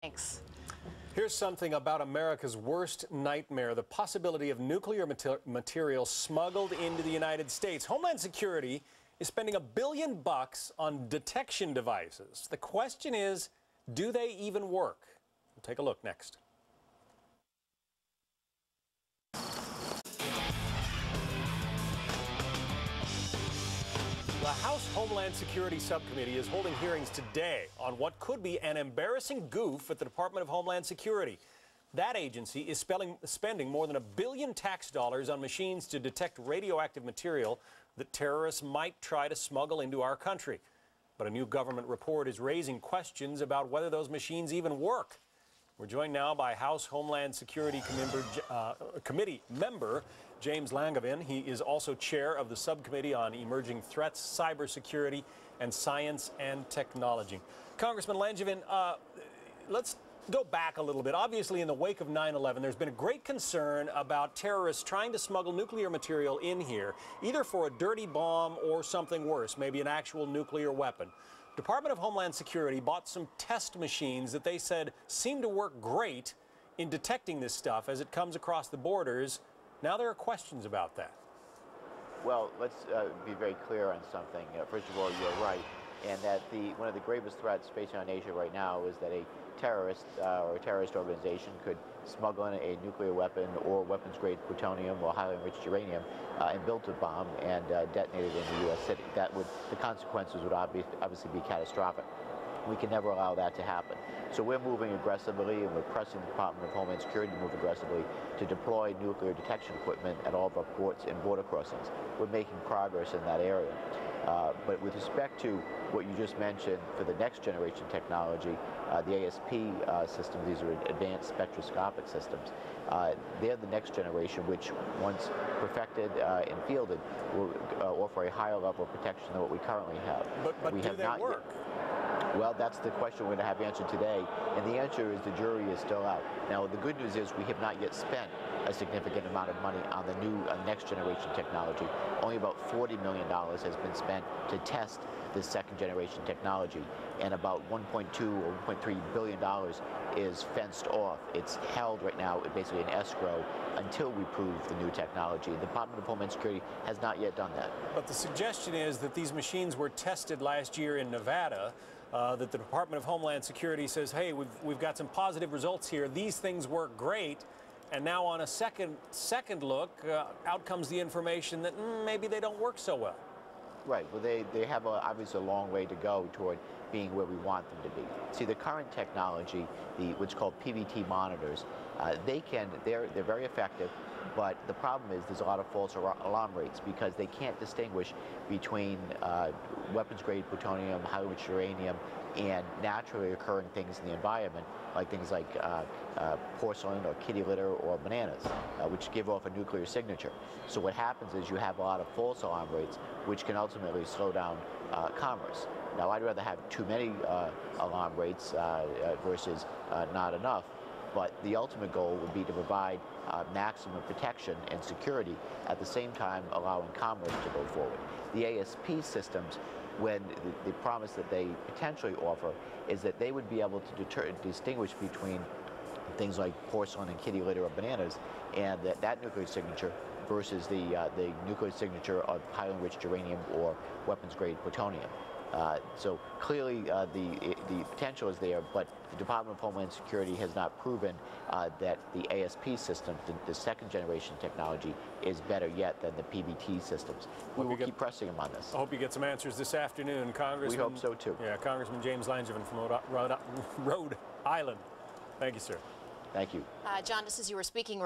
Thanks. Here's something about America's worst nightmare, the possibility of nuclear material smuggled into the United States. Homeland Security is spending $1 billion on detection devices. The question is, do they even work? We'll take a look next. The House Homeland Security Subcommittee is holding hearings today on what could be an embarrassing goof at the Department of Homeland Security. That agency is spending more than $1 billion tax dollars on machines to detect radioactive material that terrorists might try to smuggle into our country. But a new government report is raising questions about whether those machines even work. We're joined now by House Homeland Security Committee member James Langevin. He is also chair of the Subcommittee on Emerging Threats, Cybersecurity, and Science and Technology. Congressman Langevin, let's go back a little bit. Obviously, in the wake of 9/11, there's been a great concern about terrorists trying to smuggle nuclear material in here, either for a dirty bomb or something worse, maybe an actual nuclear weapon. Department of Homeland Security bought some test machines that they said seem to work great in detecting this stuff as it comes across the borders. Now there are questions about that. Well, let's be very clear on something. First of all, you're right, and that one of the gravest threats facing our nation right now is that a terrorist or a terrorist organization could smuggle in a nuclear weapon or weapons-grade plutonium or highly enriched uranium and build a bomb and detonate it in the U.S. city. The consequences would obviously be catastrophic. We can never allow that to happen. So we're moving aggressively, and we're pressing the Department of Homeland Security to move aggressively to deploy nuclear detection equipment at all of our ports and border crossings. We're making progress in that area. But with respect to what you just mentioned for the next generation technology, the ASP system, these are advanced spectroscopic systems. They're the next generation, which once perfected and fielded will offer a higher level of protection than what we currently have. But do they work? Well, that's the question we're going to have answered today, and the answer is the jury is still out. Now, the good news is we have not yet spent a significant amount of money on the new next generation technology. Only about $40 million has been spent to test this second generation technology, and about $1.2 or $1.3 billion is fenced off. It's held right now basically in escrow until we prove the new technology. The Department of Homeland Security has not yet done that. But the suggestion is that these machines were tested last year in Nevada, that the Department of Homeland Security says, hey, we've got some positive results here. These things work great. And now on a second look, out comes the information that maybe they don't work so well. Right. Well, they have obviously a long way to go toward being where we want them to be. See, the current technology, what's called PVT monitors, they're very effective, but the problem is there's a lot of false alarm rates because they can't distinguish between weapons-grade plutonium, highly enriched uranium, and naturally occurring things in the environment, like things like porcelain or kitty litter or bananas, which give off a nuclear signature. So what happens is you have a lot of false alarm rates, which can ultimately slow down commerce. Now, I'd rather have too many alarm rates versus not enough, but the ultimate goal would be to provide maximum protection and security at the same time allowing commerce to go forward. The ASP systems, when the promise that they potentially offer is that they would be able to distinguish between things like porcelain and kitty litter or bananas, and that nuclear signature versus the nuclear signature of highly enriched uranium or weapons-grade plutonium. So clearly the potential is there, but the Department of Homeland Security has not proven that the ASP system, the second generation technology, is better yet than the PVT systems. We will keep pressing them on this. I hope you get some answers this afternoon, Congressman. We hope so too. Yeah, Congressman James Langevin from Rhode Island. Thank you, sir. Thank you. John, just as you were speaking,